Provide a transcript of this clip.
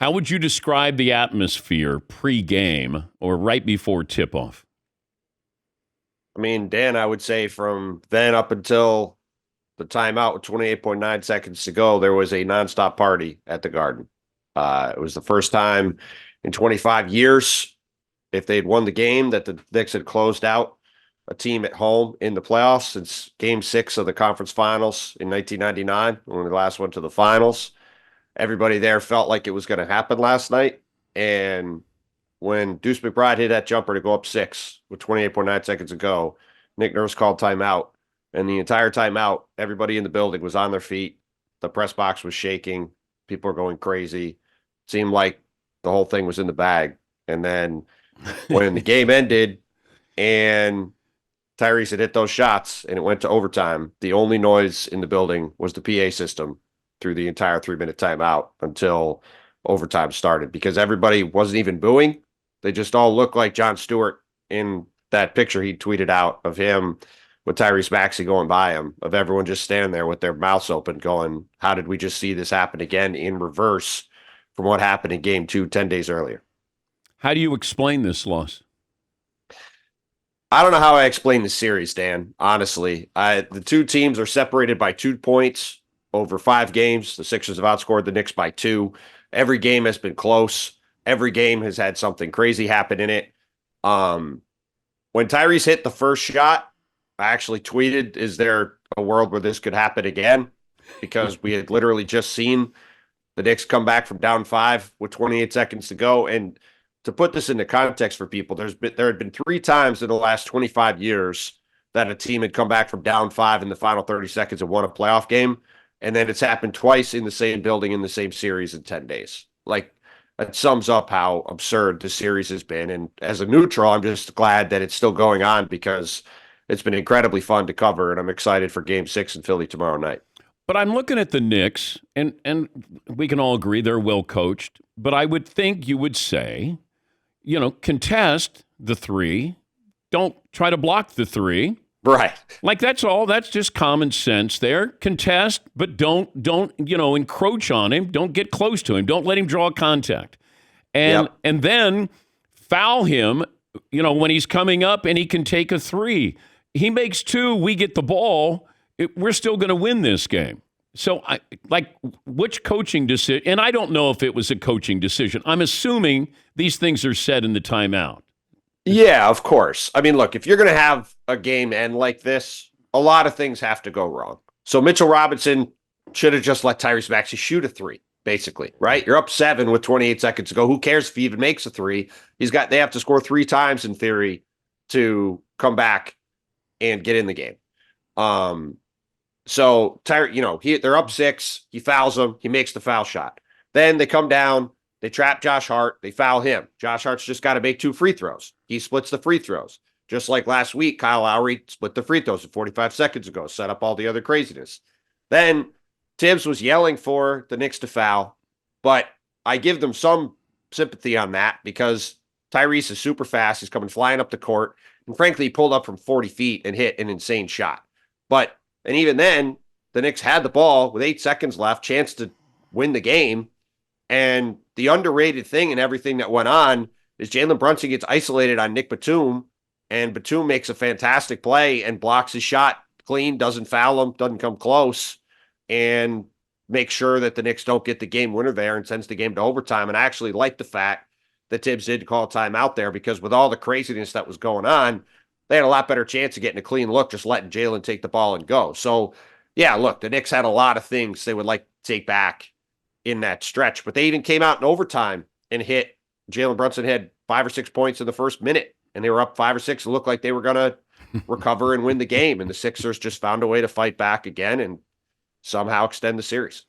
How would you describe the atmosphere pre-game or right before tip-off? I mean, Dan, I would say from then up until the timeout with 28.9 seconds to go, there was a nonstop party at the Garden. It was the first time in 25 years, if they'd won the game, that the Knicks had closed out a team at home in the playoffs since Game 6 of the conference finals in 1999, when we last went to the finals. Everybody there felt like it was going to happen last night. And when Deuce McBride hit that jumper to go up 6 with 28.9 seconds to go, Nick Nurse called timeout. And the entire timeout, everybody in the building was on their feet. The press box was shaking. People were going crazy. It seemed like the whole thing was in the bag. And then when the game ended and Tyrese had hit those shots and it went to overtime, the only noise in the building was the PA system through the entire 3-minute timeout until overtime started, because everybody wasn't even booing. They just all looked like Jon Stewart in that picture he tweeted out of him with Tyrese Maxey going by him, of everyone just standing there with their mouths open going, how did we just see this happen again in reverse from what happened in game 2 10 days earlier? How do you explain this loss? I don't know how I explain the series, Dan, honestly. The two teams are separated by 2 points over 5 games. The Sixers have outscored the Knicks by 2. Every game has been close. Every game has had something crazy happen in it. When Tyrese hit the first shot, I actually tweeted, is there a world where this could happen again? Because we had literally just seen the Knicks come back from down 5 with 28 seconds to go. And to put this into context for people, there had been 3 times in the last 25 years that a team had come back from down 5 in the final 30 seconds and won a playoff game. And then it's happened twice in the same building in the same series in 10 days. Like, that sums up how absurd the series has been. And as a neutral, I'm just glad that it's still going on, because it's been incredibly fun to cover, and I'm excited for Game 6 in Philly tomorrow night. But I'm looking at the Knicks, and we can all agree they're well coached. But I would think you would say, contest the 3. Don't try to block the 3. Right. Like, that's all. That's just common sense there. Contest, but don't encroach on him. Don't get close to him. Don't let him draw contact. And Yep. and then foul him, when he's coming up and he can take a 3. He makes 2, we get the ball. We're still going to win this game. So, which coaching decision? And I don't know if it was a coaching decision. I'm assuming these things are said in the timeout. Yeah, of course. I mean, look, if you're going to have a game end like this, a lot of things have to go wrong. So Mitchell Robinson should have just let Tyrese Maxey shoot a 3, basically, right? You're up 7 with 28 seconds to go. Who cares if he even makes a 3? They have to score 3 times in theory to come back and get in the game. So they're up 6. He fouls them. He makes the foul shot. Then they come down. They trap Josh Hart. They foul him. Josh Hart's just got to make 2 free throws. He splits the free throws. Just like last week, Kyle Lowry split the free throws 45 seconds ago, set up all the other craziness. Then Tibbs was yelling for the Knicks to foul, but I give them some sympathy on that, because Tyrese is super fast. He's coming flying up the court. And frankly, he pulled up from 40 feet and hit an insane shot. And even then, the Knicks had the ball with 8 seconds left, chance to win the game. And the underrated thing and everything that went on is Jalen Brunson gets isolated on Nick Batum, and Batum makes a fantastic play and blocks his shot clean, doesn't foul him, doesn't come close, and makes sure that the Knicks don't get the game winner there and sends the game to overtime. And I actually like the fact that Tibbs did call a timeout there, because with all the craziness that was going on, they had a lot better chance of getting a clean look just letting Jalen take the ball and go. So, yeah, look, the Knicks had a lot of things they would like to take back in that stretch, but they even came out in overtime and hit. Jalen Brunson had 5 or 6 points in the first minute, and they were up 5 or 6. It looked like they were going to recover and win the game, and the Sixers just found a way to fight back again and somehow extend the series.